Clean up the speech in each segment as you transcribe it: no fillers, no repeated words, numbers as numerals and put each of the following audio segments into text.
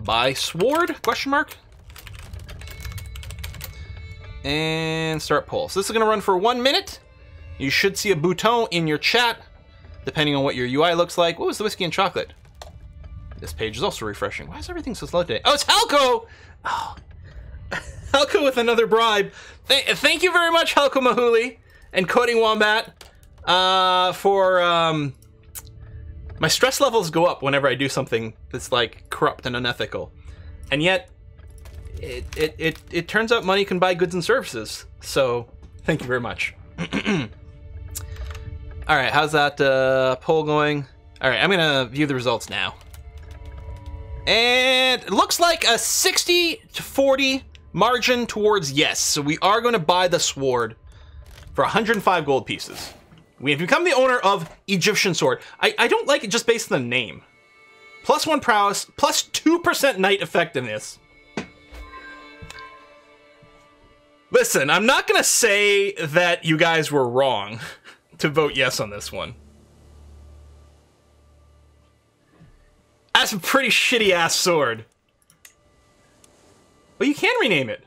Buy sword, question mark. And start poll. So this is going to run for 1 minute. You should see a bouton in your chat, depending on what your UI looks like. What was the whiskey and chocolate? This page is also refreshing. Why is everything so slow today? Oh, it's Halko! Oh. Halko with another bribe. Thank you very much, Halko Mahuli and Coding Wombat, for... My stress levels go up whenever I do something that's like corrupt and unethical. And yet, it turns out money can buy goods and services. So, thank you very much. Alright, how's that poll going? Alright, I'm gonna view the results now. And it looks like a 60 to 40 margin towards yes. So we are going to buy the sword for 105 gold pieces. We have become the owner of Egyptian sword. I don't like it just based on the name. +1 prowess, +2% knight effectiveness. Listen, I'm not gonna say that you guys were wrong to vote yes on this one. That's a pretty shitty ass sword. Well, you can rename it.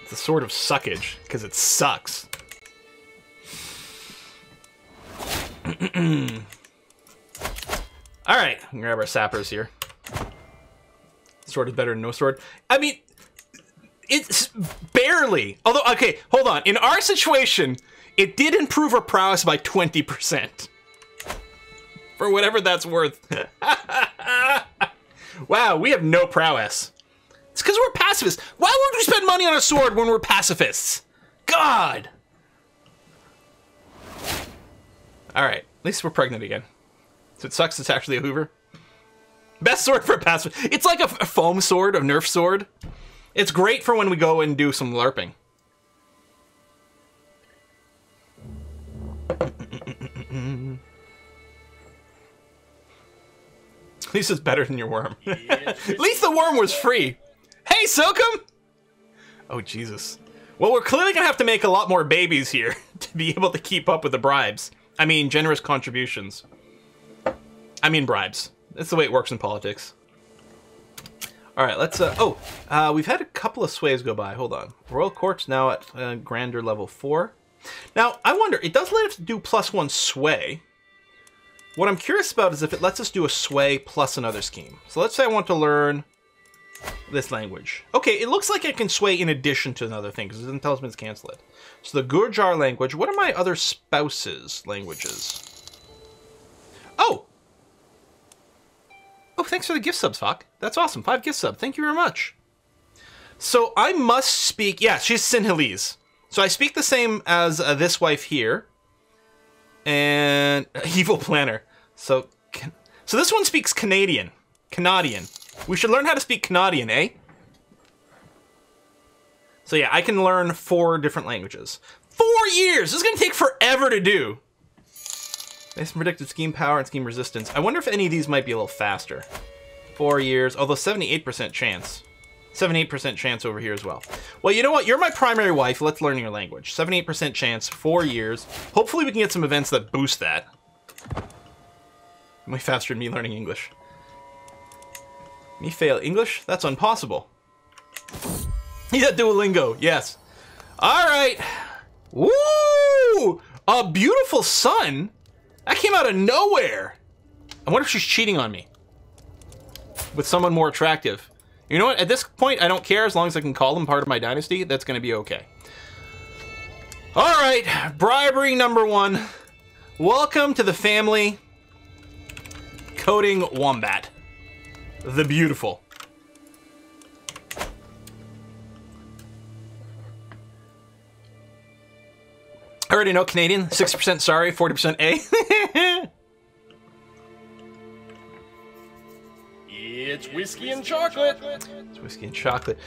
The sword of suckage, because it sucks. Alright, grab our sappers here. Sword is better than no sword. I mean, it's barely. Although, okay, hold on. In our situation, it did improve our prowess by 20%. For whatever that's worth. Wow, we have no prowess. It's because we're pacifists. Why would we spend money on a sword when we're pacifists? God! Alright, at least we're pregnant again. So it sucks it's actually a Hoover. Best sword for a pacifist. It's like a foam sword, a Nerf sword. It's great for when we go and do some LARPing. At least it's better than your worm. At least the worm was free. Hey, Silkum! Oh, Jesus. Well, we're clearly gonna have to make a lot more babies here to be able to keep up with the bribes. I mean, generous contributions. I mean, bribes. That's the way it works in politics. Alright, let's, we've had a couple of sways go by. Hold on. Royal Court's now at Grander level 4. Now, I wonder, it does let us do +1 sway. What I'm curious about is if it lets us do a sway plus another scheme. So let's say I want to learn this language. Okay, it looks like I can sway in addition to another thing, because it doesn't tell us when to cancel it. So the Gurjar language. What are my other spouses' languages? Oh! Oh, thanks for the gift subs, Fock. That's awesome. 5 gift subs. Thank you very much. So I must speak... Yeah, she's Sinhalese. So I speak the same as this wife here. And... Evil Planner. So this one speaks Canadian. Canadian. We should learn how to speak Canadian, eh? So yeah, I can learn 4 different languages. 4 years! This is going to take forever to do. Based on predicted scheme power and scheme resistance. I wonder if any of these might be a little faster. 4 years, although 78% chance. 78% chance over here as well. Well, you know what? You're my primary wife. Let's learn your language. 78% chance, 4 years. Hopefully we can get some events that boost that. Way faster than me learning English. Me fail English? That's impossible. Yeah, Duolingo. Yes. All right. Woo! A beautiful sun? That came out of nowhere. I wonder if she's cheating on me with someone more attractive. You know what? At this point, I don't care as long as I can call them part of my dynasty. That's going to be okay. All right. Bribery number 1. Welcome to the family. Coding Wombat. The beautiful. I already know Canadian. 60% sorry, 40% A. It's whiskey and chocolate. It's whiskey and chocolate.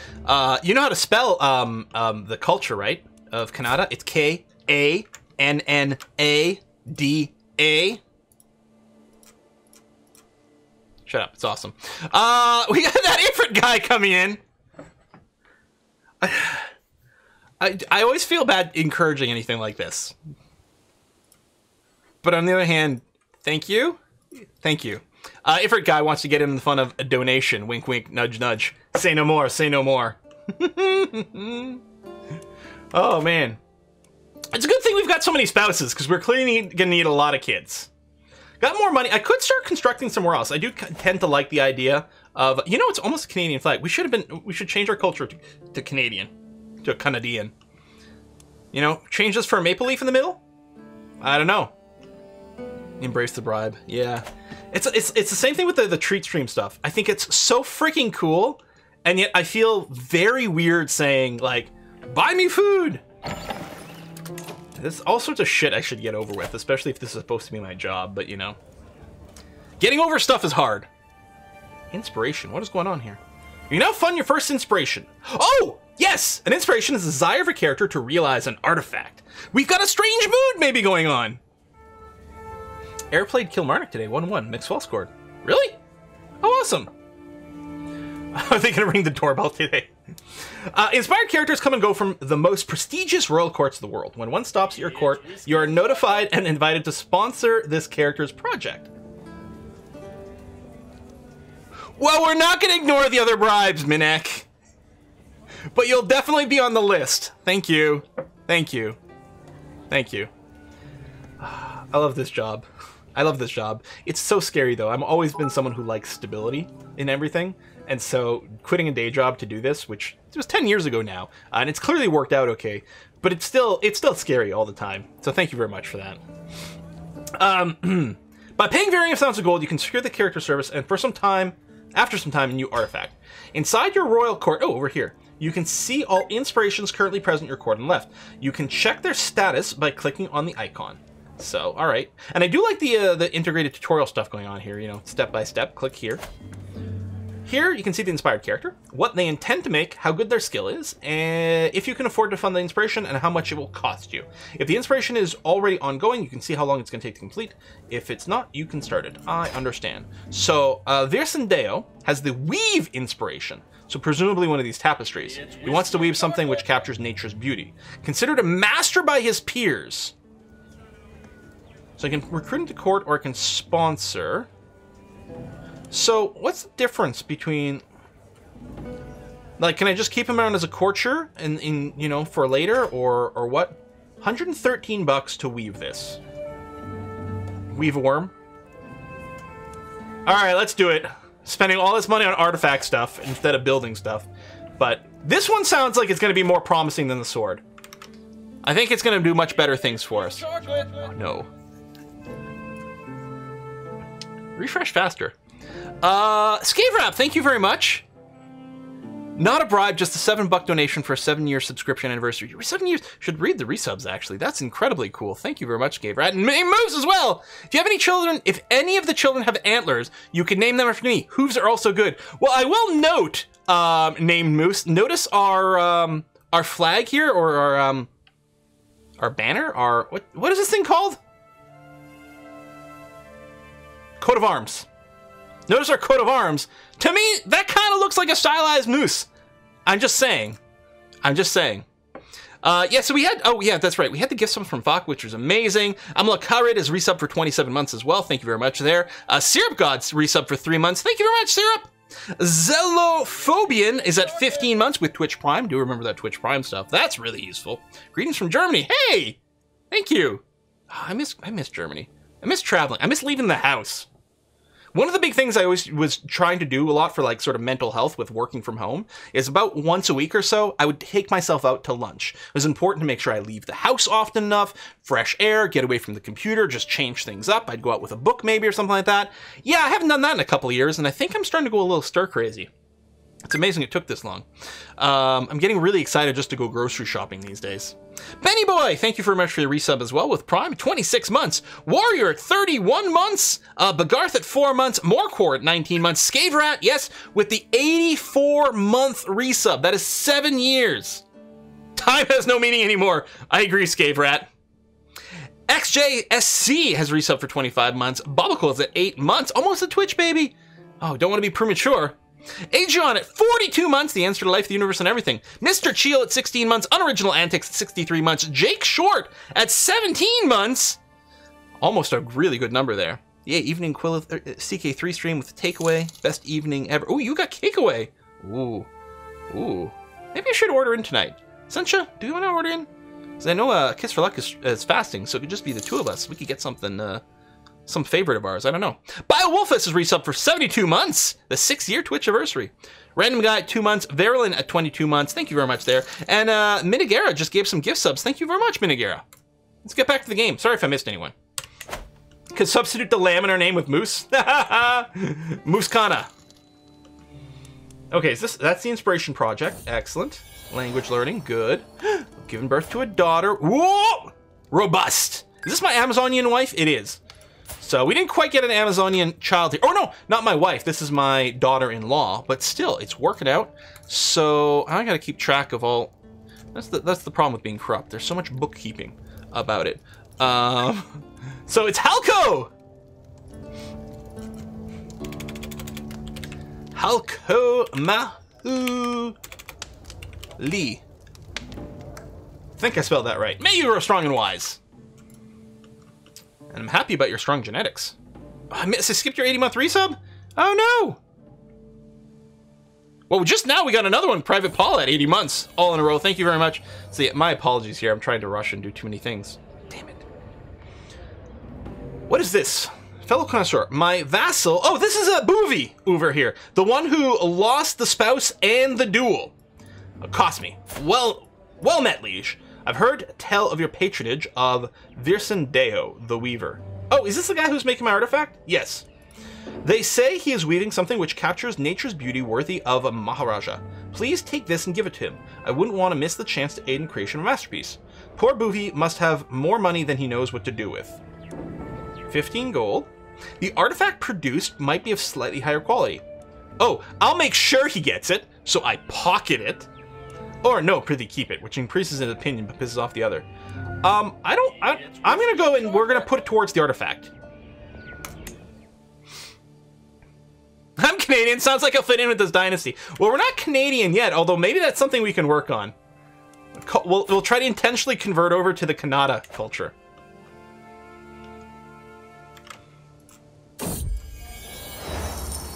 You know how to spell the culture, right? Of Kannada? It's K-A-N-N-A-D-A. Shut up, it's awesome. We got that Ifrit guy coming in. I always feel bad encouraging anything like this. But on the other hand, thank you. Thank you. Ifrit guy wants to get in the fun of a donation. Wink, wink, nudge, nudge. Say no more, say no more. Oh, man. It's a good thing we've got so many spouses, because we're clearly going to need a lot of kids. Got more money. I could start constructing somewhere else. I do tend to like the idea of, you know, it's almost a Canadian flag. We should change our culture to Canadian, to Canadian. You know, change this for a maple leaf in the middle? I don't know. Embrace the bribe. Yeah. It's the same thing with the treat stream stuff. I think it's so freaking cool, and yet I feel very weird saying, like, buy me food! There's all sorts of shit I should get over with, especially if this is supposed to be my job, but you know. Getting over stuff is hard. Inspiration. What is going on here? You now fund your first inspiration. Oh! Yes! An inspiration is the desire of a character to realize an artifact. We've got a strange mood maybe going on. Air played Kilmarnock today, 1-1. Mixed well scored. Really? Oh, awesome. Are they going to ring the doorbell today? Inspired characters come and go from the most prestigious royal courts of the world. When one stops at your court, you are notified and invited to sponsor this character's project. Well, we're not going to ignore the other bribes, Minek. But you'll definitely be on the list. Thank you. Thank you. Thank you. I love this job. I love this job. It's so scary, though. I've always been someone who likes stability in everything. And so quitting a day job to do this, which it was 10 years ago now, and it's clearly worked out okay, but it's still scary all the time. So thank you very much for that. By paying varying amounts of gold, you can secure the character service and after some time, a new artifact. Inside your royal court, oh, over here, you can see all inspirations currently present in your court on the left. You can check their status by clicking on the icon. So, all right. And I do like the integrated tutorial stuff going on here, you know, step by step, click here. Here, you can see the inspired character, what they intend to make, how good their skill is, and if you can afford to fund the inspiration, and how much it will cost you. If the inspiration is already ongoing, you can see how long it's going to take to complete. If it's not, you can start it. I understand. So, Virsendeo has the Weave inspiration, so presumably one of these tapestries. He wants to weave something which captures nature's beauty. Considered a master by his peers. So I can recruit into court, or I can sponsor. So, what's the difference between, like, can I just keep him around as a courtier in you know, for later, or what? 113 bucks to weave this. Weave a worm. All right, let's do it. Spending all this money on artifact stuff instead of building stuff. But this one sounds like it's going to be more promising than the sword. I think it's going to do much better things for us. Oh, no. Refresh faster. Scavrap, thank you very much. Not a bribe, just a $7 donation for a 7-year subscription anniversary. 7 years. Should read the resubs, actually. That's incredibly cool. Thank you very much, Scavrap. And Moose as well. If you have any children, if any of the children have antlers, you can name them after me. Hooves are also good. Well, I will note, named Moose, notice our flag here, or our banner, what is this thing called? Coat of arms. Notice our coat of arms. To me, that kind of looks like a stylized moose. I'm just saying. I'm just saying. Yeah, so we had, oh yeah, that's right. We had the gift sum from Vok, which was amazing. Amla Karid is resub for 27 months as well. Thank you very much there. Syrup God's resub for 3 months. Thank you very much, Syrup. Zelophobian is at 15 months with Twitch Prime. Do remember that Twitch Prime stuff. That's really useful. Greetings from Germany. Hey! Thank you. Oh, I miss Germany. I miss traveling. I miss leaving the house. One of the big things I always was trying to do a lot for, like, sort of mental health with working from home is about once a week or so, I would take myself out to lunch. It was important to make sure I leave the house often enough, fresh air, get away from the computer, just change things up. I'd go out with a book maybe or something like that. Yeah, I haven't done that in a couple of years, and I think I'm starting to go a little stir crazy. It's amazing it took this long. I'm getting really excited just to go grocery shopping these days. Benny Boy, thank you very much for the resub as well with Prime, 26 months. Warrior at 31 months. Bagarth at 4 months. Morcor at 19 months. Scaverat, yes, with the 84-month resub. That is 7 years. Time has no meaning anymore. I agree, Scaverat. XJSC has resub for 25 months. Bobicle is at 8 months. Almost a Twitch, baby. Oh, don't want to be premature. Aegon at 42 months, the answer to life, the universe, and everything. Mr. Cheel at 16 months, Unoriginal Antics at 63 months, Jake Short at 17 months. Almost a really good number there. Yeah, evening Quillith, CK3 stream with takeaway. Best evening ever. Ooh, you got takeaway. Ooh. Ooh. Maybe I should order in tonight. Sencha, do you want to order in? Because I know Kiss for Luck is fasting, so it could just be the two of us. We could get something, some favorite of ours. I don't know. BioWolfus is resubbed for 72 months. The 6-year Twitch anniversary. Random Guy at 2 months. Verilyn at 22 months. Thank you very much there. And Minigera just gave some gift subs. Thank you very much, Minigera. Let's get back to the game. Sorry if I missed anyone. Could substitute the lamb in our name with Moose. Moose Kana. Okay, that's the inspiration project. Excellent. Language learning, good. Giving birth to a daughter. Whoa! Robust. Is this my Amazonian wife? It is. So we didn't quite get an Amazonian child here. Oh no, not my wife. This is my daughter-in-law. But still, it's working out. So I gotta keep track of all. That's the problem with being corrupt. There's so much bookkeeping about it. So it's Halko! Halko Mahu Lee. I think I spelled that right. May you grow strong and wise. And I'm happy about your strong genetics. Oh, I skipped your 80-month resub? Oh no! Well, just now we got another one, Private Paul at 80 months, all in a row. Thank you very much. See, my apologies here. I'm trying to rush and do too many things. Damn it. What is this? Fellow connoisseur, my vassal. Oh, this is a Boovie over here. The one who lost the spouse and the duel. Cost me. Well met, liege. I've heard tell of your patronage of Virsendeo, the Weaver. Oh, is this the guy who's making my artifact? Yes. They say he is weaving something which captures nature's beauty worthy of a Maharaja. Please take this and give it to him. I wouldn't want to miss the chance to aid in creation of a masterpiece. Poor Boovie must have more money than he knows what to do with. 15 gold. The artifact produced might be of slightly higher quality. Oh, I'll make sure he gets it, so I pocket it. Or no, prithee keep it, which increases his opinion but pisses off the other. I'm gonna go and we're gonna put it towards the artifact. I'm Canadian, sounds like I'll fit in with this dynasty. Well, we're not Canadian yet, although maybe that's something we can work on. We'll try to intentionally convert over to the Kannada culture.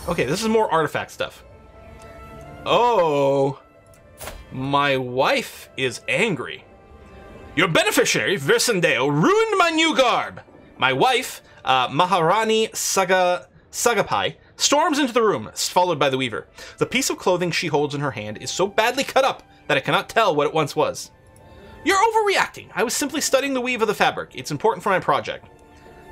Okay, this is more artifact stuff. Oh, my wife is angry. Your beneficiary, Virsendeo, ruined my new garb. My wife, Maharani Sagapai, storms into the room, followed by the Weaver. The piece of clothing she holds in her hand is so badly cut up that I cannot tell what it once was. You're overreacting. I was simply studying the weave of the fabric. It's important for my project.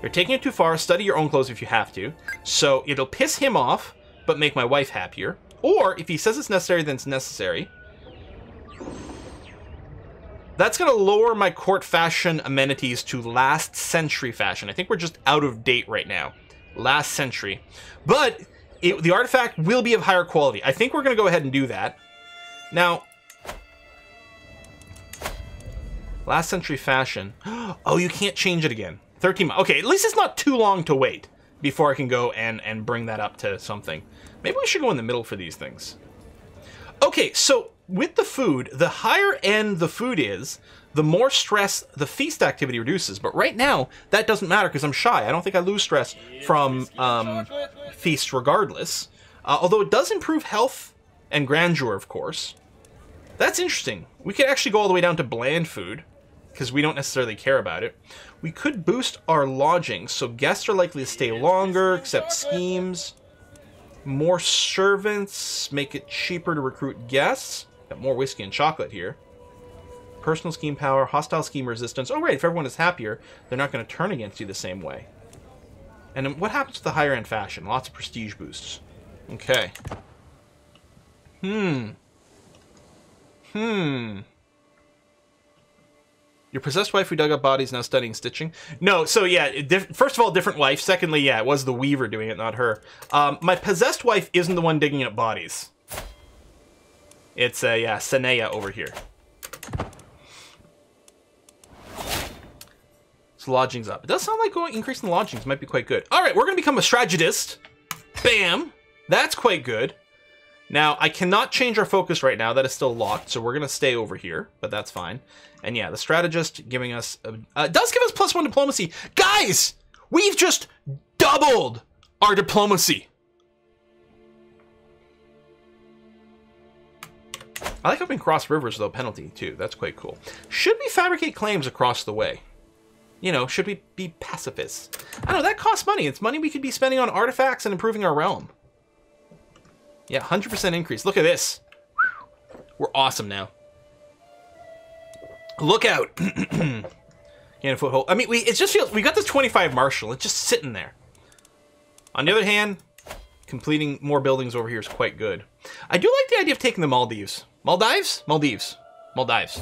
You're taking it too far. Study your own clothes if you have to. So it'll piss him off, but make my wife happier. Or if he says it's necessary, then it's necessary. That's going to lower my court fashion amenities to last century fashion. I think we're just out of date right now. Last century. But the artifact will be of higher quality. I think we're going to go ahead and do that. Now, last century fashion. Oh, you can't change it again. 13 months. Okay, at least it's not too long to wait before I can go and bring that up to something. Maybe we should go in the middle for these things. Okay, so with the food, the higher end the food is, the more stress the feast activity reduces. But right now, that doesn't matter because I'm shy. I don't think I lose stress from feast regardless. Although it does improve health and grandeur, of course. That's interesting. We could actually go all the way down to bland food because we don't necessarily care about it. We could boost our lodging, so guests are likely to stay longer, accept schemes. More servants, make it cheaper to recruit guests. Got more whiskey and chocolate here. Personal scheme power, hostile scheme resistance. Oh, right, if everyone is happier, they're not going to turn against you the same way. And then what happens to the higher end fashion? Lots of prestige boosts. Okay. Your possessed wife who dug up bodies now studying stitching? No, so yeah, first of all, different wife. Secondly, yeah, it was the weaver doing it, not her. My possessed wife isn't the one digging up bodies. It's, yeah, Sanea over here. So lodgings up. It does sound like increasing the lodgings might be quite good. All right, we're going to become a strategist. Bam! That's quite good. Now, I cannot change our focus right now. That is still locked, so we're going to stay over here, but that's fine. And yeah, the strategist giving us... does give us +1 diplomacy. Guys! We've just doubled our diplomacy. I like how we can cross rivers without penalty, too. That's quite cool. Should we fabricate claims across the way? You know, should we be pacifists? I don't know, that costs money. It's money we could be spending on artifacts and improving our realm. Yeah, 100% increase. Look at this. We're awesome now. Look out. Gain a foothold. I mean, it just feels... We got this 25 martial. It's just sitting there. On the other hand, completing more buildings over here is quite good. I do like the idea of taking the Maldives. Maldives? Maldives. Maldives.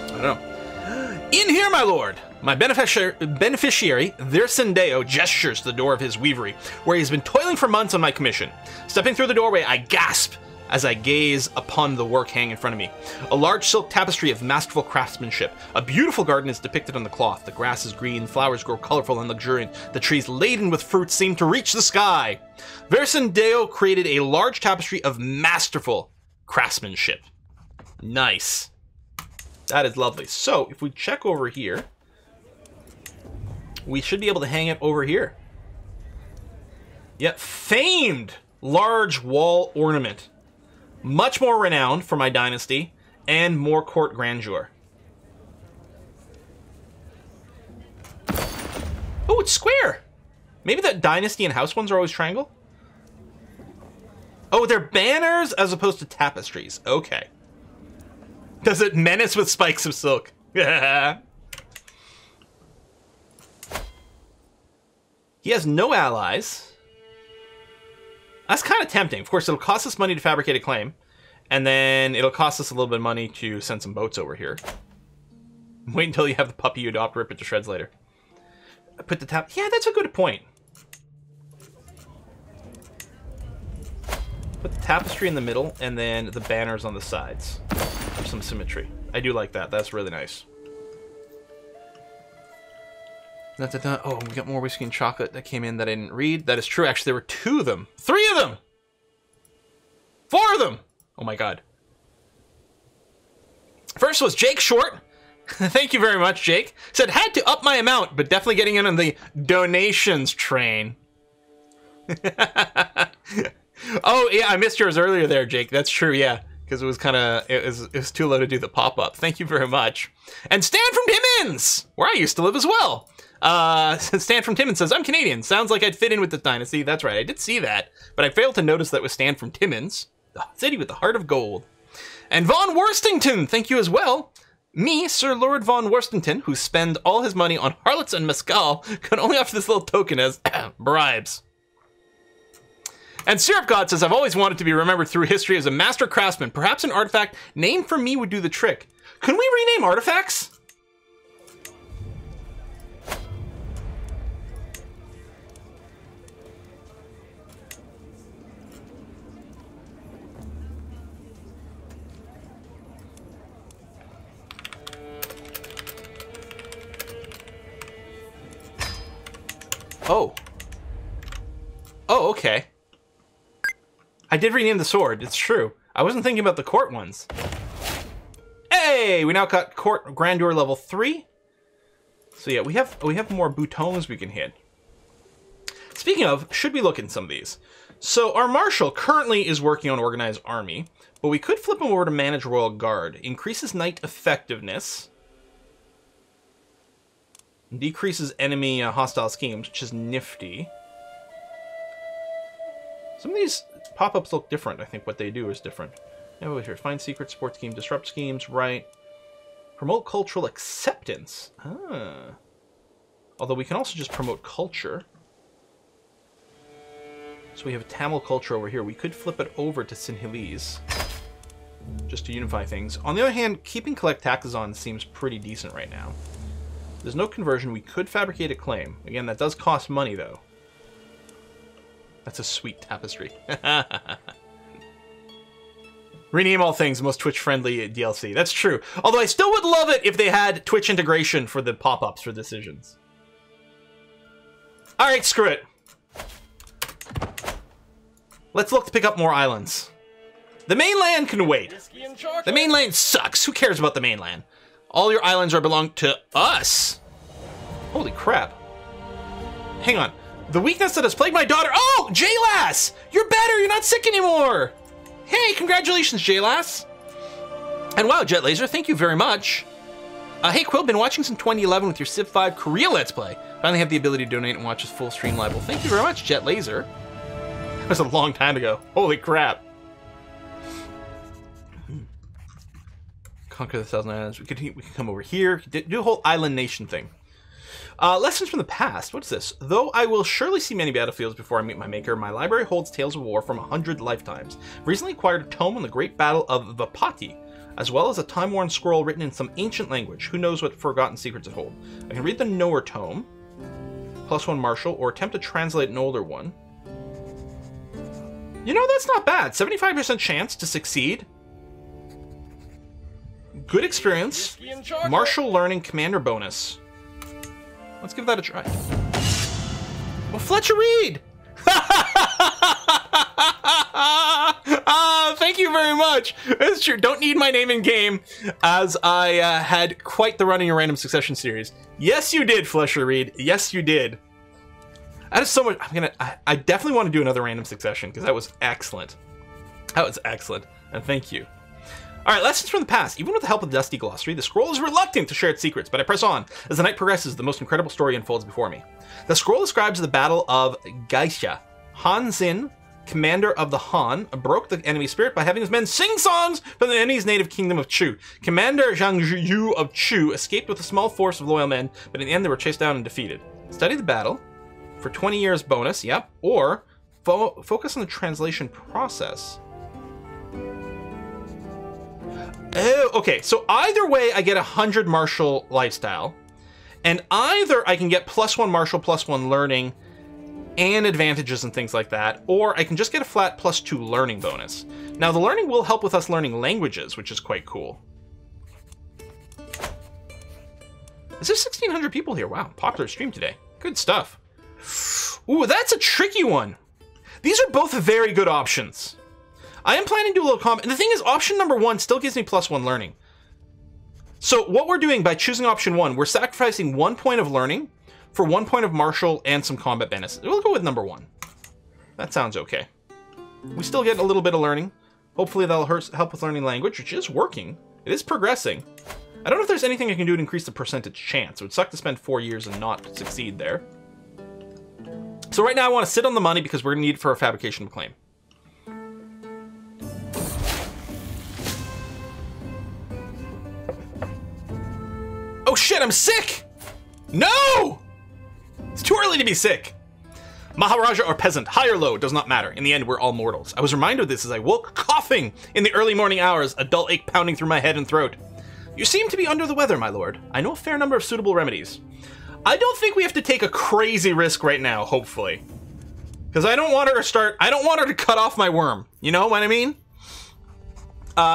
I don't know. In here, my lord! My beneficiary, Virsendeo, gestures to the door of his weavery, where he has been toiling for months on my commission. Stepping through the doorway, I gasp as I gaze upon the work hanging in front of me. A large silk tapestry of masterful craftsmanship. A beautiful garden is depicted on the cloth. The grass is green, flowers grow colorful and luxuriant. The trees laden with fruit seem to reach the sky. Virsendeo created a large tapestry of masterful craftsmanship. Nice. That is lovely. So, if we check over here, we should be able to hang it over here. Yep, famed large wall ornament. Much more renowned for my dynasty and more court grandeur. Oh, it's square. Maybe that dynasty and house ones are always triangle? Oh, they're banners as opposed to tapestries. Okay. Does it menace with spikes of silk? He has no allies. That's kind of tempting. Of course, it'll cost us money to fabricate a claim. And then it'll cost us a little bit of money to send some boats over here. Wait until you have the puppy you adopt, rip it to shreds later. Put the tap... Yeah, that's a good point. Put the tapestry in the middle, and then the banners on the sides. For some symmetry. I do like that. That's really nice. Oh, we got more whiskey and chocolate that came in that I didn't read. That is true. Actually, there were 2 of them. 3 of them! 4 of them! Oh my god. First was Jake Short. Thank you very much, Jake. Said, had to up my amount, but definitely getting in on the donations train. Oh, yeah, I missed yours earlier there, Jake. That's true, yeah. Because it was kind of, it was too low to do the pop-up. Thank you very much. And Stan from Timmins, where I used to live as well. Stan from Timmins says, I'm Canadian. Sounds like I'd fit in with the dynasty. That's right, I did see that. But I failed to notice that was Stan from Timmins, the city with the heart of gold. And Von Worstington, thank you as well. Me, Sir Lord Von Worstington, who spend all his money on harlots and mescal, could only offer this little token as bribes. And Syrup God says, I've always wanted to be remembered through history as a master craftsman. Perhaps an artifact named for me would do the trick. Can we rename artifacts? Oh. Oh, okay. I did rename the sword, it's true. I wasn't thinking about the court ones. Hey, we now got court grandeur level 3. So yeah, we have more boutons we can hit. Speaking of, should we look in some of these? So our marshal currently is working on organized army, but we could flip him over to manage royal guard. Increases knight effectiveness. Decreases enemy hostile schemes, which is nifty. Some of these pop-ups look different. I think what they do is different. Over here, find secret, support scheme, disrupt schemes, right. Promote cultural acceptance. Ah. Although we can also just promote culture. So we have Tamil culture over here. We could flip it over to Sinhalese. Just to unify things. On the other hand, keeping collect taxes on seems pretty decent right now. There's no conversion. We could fabricate a claim. Again, that does cost money, though. That's a sweet tapestry. Rename all things, most Twitch-friendly DLC. That's true. Although I still would love it if they had Twitch integration for the pop-ups for decisions. Alright, screw it. Let's look to pick up more islands. The mainland can wait. The mainland sucks. Who cares about the mainland? All your islands are belong to us. Holy crap. Hang on. The weakness that has plagued my daughter. Oh, J-Lass! You're better. You're not sick anymore. Hey, congratulations, J-Lass. And wow, Jet Laser, thank you very much. Hey, Quill, been watching since 2011 with your Civ 5 Korea Let's Play. Finally have the ability to donate and watch this full stream live. Well, thank you very much, Jet Laser. That was a long time ago. Holy crap. Conquer the Thousand Islands. We could come over here. Do a whole island nation thing. Lessons from the past. What's this? Though I will surely see many battlefields before I meet my maker, my library holds tales of war from 100 lifetimes. I've recently acquired a tome on the Great Battle of Vapati, as well as a time-worn scroll written in some ancient language. Who knows what forgotten secrets it holds? I can read the Knower tome, +1 martial, or attempt to translate an older one. You know, that's not bad. 75% chance to succeed. Good experience. Martial learning commander bonus. Let's give that a try. Well, Fletcher Reed! Thank you very much. It's true. Don't need my name in game, as I had quite the running a random succession series. Yes, you did, Fletcher Reed. Yes, you did. That is so much. I definitely want to do another random succession because that was excellent. That was excellent, and thank you. All right, lessons from the past. Even with the help of the Dusty Glossary, the scroll is reluctant to share its secrets, but I press on. As the night progresses, the most incredible story unfolds before me. The scroll describes the Battle of Geisha. Han Xin, commander of the Han, broke the enemy's spirit by having his men sing songs from the enemy's native kingdom of Chu. Commander Zhang Yu of Chu escaped with a small force of loyal men, but in the end they were chased down and defeated. Study the battle for 20 years bonus, yep, or focus on the translation process. Oh, okay, so either way I get 100 martial lifestyle, and either I can get +1 martial, +1 learning, and advantages and things like that, or I can just get a flat +2 learning bonus. Now the learning will help with us learning languages, which is quite cool. Is there 1,600 people here? Wow, popular stream today. Good stuff. Ooh, that's a tricky one. These are both very good options. I am planning to do a little comment. And the thing is, option number 1 still gives me +1 learning. So what we're doing by choosing option 1, we're sacrificing 1 point of learning for 1 point of martial and some combat benefits. We'll go with number 1. That sounds okay. We still get a little bit of learning. Hopefully that'll help with learning language, which is working. It is progressing. I don't know if there's anything I can do to increase the percentage chance. It would suck to spend 4 years and not succeed there. So right now I want to sit on the money because we're going to need it for a fabrication of claim. Oh shit, I'm sick! No! It's too early to be sick. Maharaja or peasant, high or low, does not matter. In the end, we're all mortals. I was reminded of this as I woke coughing in the early morning hours, a dull ache pounding through my head and throat. You seem to be under the weather, my lord. I know a fair number of suitable remedies. I don't think we have to take a crazy risk right now, hopefully. Because I don't want her to cut off my worm. You know what I mean?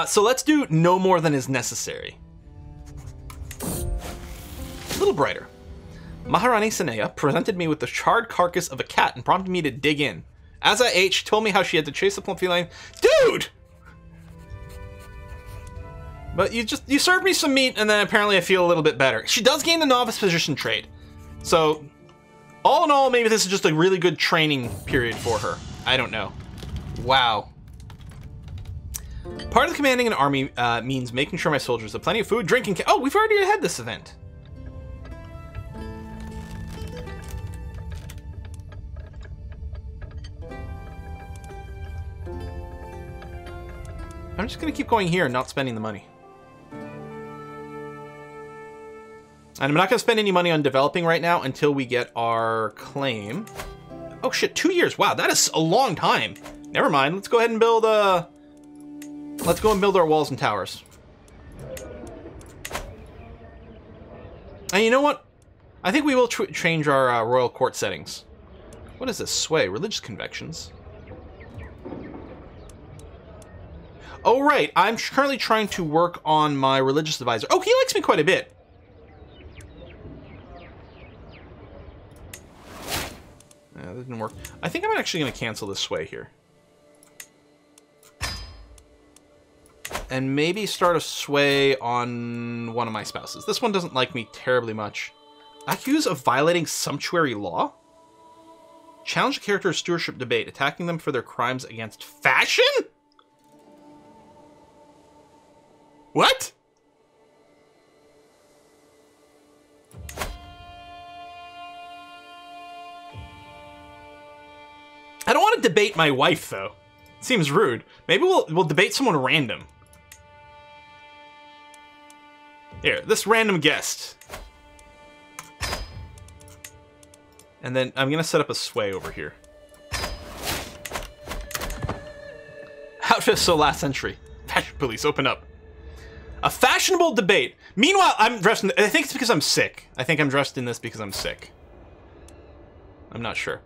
So let's do no more than is necessary. A little brighter. Maharani Sanaya presented me with the charred carcass of a cat and prompted me to dig in. As I ate, she told me how she had to chase the plump feline. Dude! But you served me some meat, and then apparently I feel a little bit better. She does gain the novice position trait. So, all in all, maybe this is just a really good training period for her. I don't know. Wow. Part of the commanding an army means making sure my soldiers have plenty of food, drink, and... Oh, we've already had this event. I'm just going to keep going here and not spending the money. And I'm not going to spend any money on developing right now until we get our claim. Oh shit, 2 years. Wow, that is a long time. Never mind. Let's go ahead and build let's go and build our walls and towers. And you know what? I think we will change our royal court settings. What is this? Sway. Religious convictions. Oh, right. I'm currently trying to work on my religious advisor. Oh, he likes me quite a bit. Yeah, that didn't work. I think I'm actually going to cancel this sway here. And maybe start a sway on one of my spouses. This one doesn't like me terribly much. Accused of violating sumptuary law? Challenge a character's stewardship debate, attacking them for their crimes against fashion? What? I don't want to debate my wife, though. Seems rude. Maybe we'll debate someone random. Here, this random guest. And then I'm gonna set up a sway over here. Outfits so last century. Fashion police, open up. A fashionable debate. Meanwhile, I'm dressed in... I think it's because I'm sick. I think I'm dressed in this because I'm sick. I'm not sure.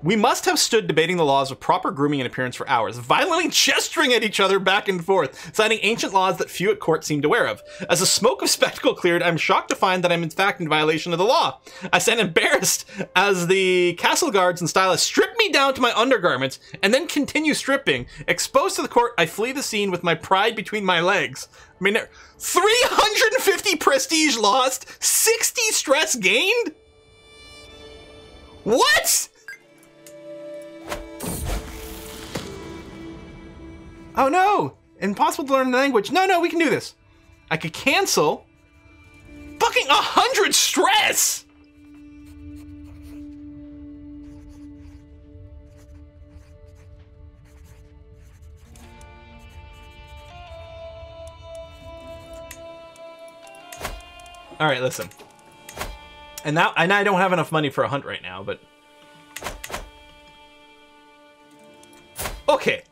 We must have stood debating the laws of proper grooming and appearance for hours, violently gesturing at each other back and forth, citing ancient laws that few at court seemed aware of. As the smoke of spectacle cleared, I'm shocked to find that I'm in fact in violation of the law. I stand embarrassed as the castle guards and stylists strip me down to my undergarments and then continue stripping. Exposed to the court, I flee the scene with my pride between my legs. I mean, 350 prestige lost, 60 stress gained? What? Oh no! Impossible to learn the language. No, we can do this. I could cancel. Fucking 100 stress! Alright, listen. And now I don't have enough money for a hunt right now, but... Okay.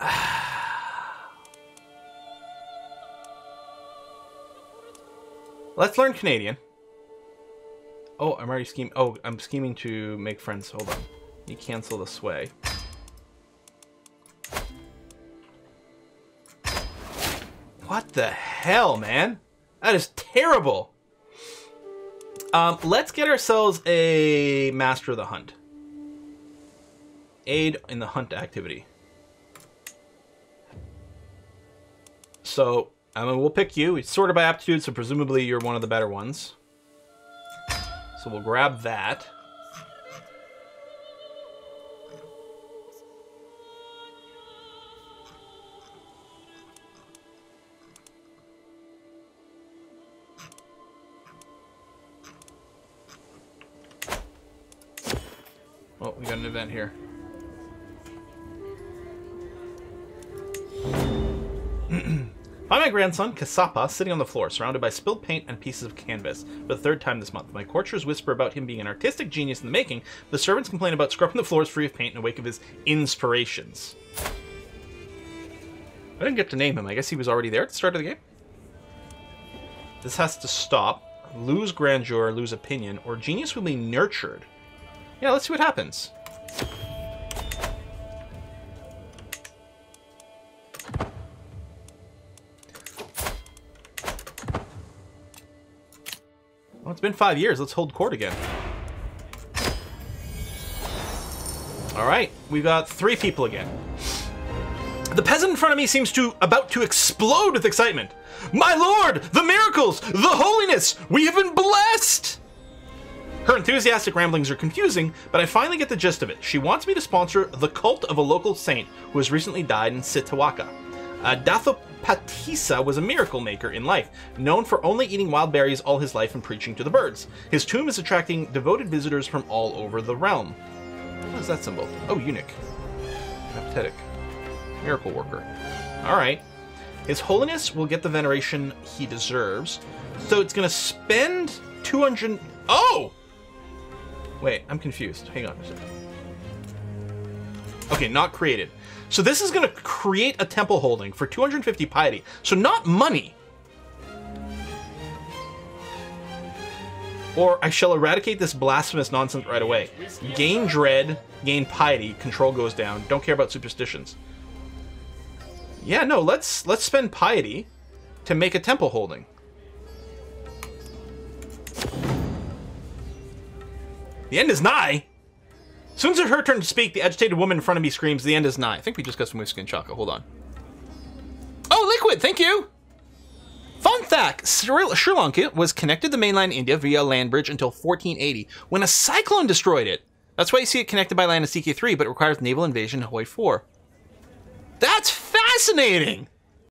Let's learn Canadian. Oh, I'm already scheming. Oh, I'm scheming to make friends. Hold on. You cancel the sway. What the hell, man? That is terrible. Let's get ourselves a Master of the Hunt. Aid in the hunt activity. So... we'll pick you. It's sorted by aptitude, so presumably you're one of the better ones. So we'll grab that. Oh, we got an event here. Find my grandson, Kasapa, sitting on the floor, surrounded by spilled paint and pieces of canvas. For the third time this month, my courtiers whisper about him being an artistic genius in the making, the servants complain about scrubbing the floors free of paint in the wake of his inspirations. I didn't get to name him. I guess he was already there at the start of the game. This has to stop. Lose grandeur, lose opinion, or genius will be nurtured. Yeah, let's see what happens. Well, it's been 5 years. Let's hold court again. All right, we got 3 people again. The peasant in front of me seems about to explode with excitement. My lord, the miracles, the holiness, we have been blessed! Her enthusiastic ramblings are confusing, but I finally get the gist of it. She wants me to sponsor the cult of a local saint who has recently died in Sitawaka. Dathopatisa was a miracle maker in life, known for only eating wild berries all his life and preaching to the birds. His tomb is attracting devoted visitors from all over the realm. What is that symbol? Oh, eunuch. Apathetic. Miracle worker. Alright. His Holiness will get the veneration he deserves. So it's going to spend 200... Oh! Wait, I'm confused. Hang on a second. Okay, not created. So this is going to create a temple holding for 250 piety. So not money. Or I shall eradicate this blasphemous nonsense right away. Gain dread, gain piety, control goes down. Don't care about superstitions. Yeah, no, let's spend piety to make a temple holding. The end is nigh. As soon as it's her turn to speak, the agitated woman in front of me screams, "The end is nigh." I think we just got some whiskey and chocolate. Hold on. Oh, liquid, thank you. Fun fact, Sri Lanka was connected to mainland India via land bridge until 1480, when a cyclone destroyed it. That's why you see it connected by land to CK3, but it requires naval invasion to Hawaii 4. That's fascinating!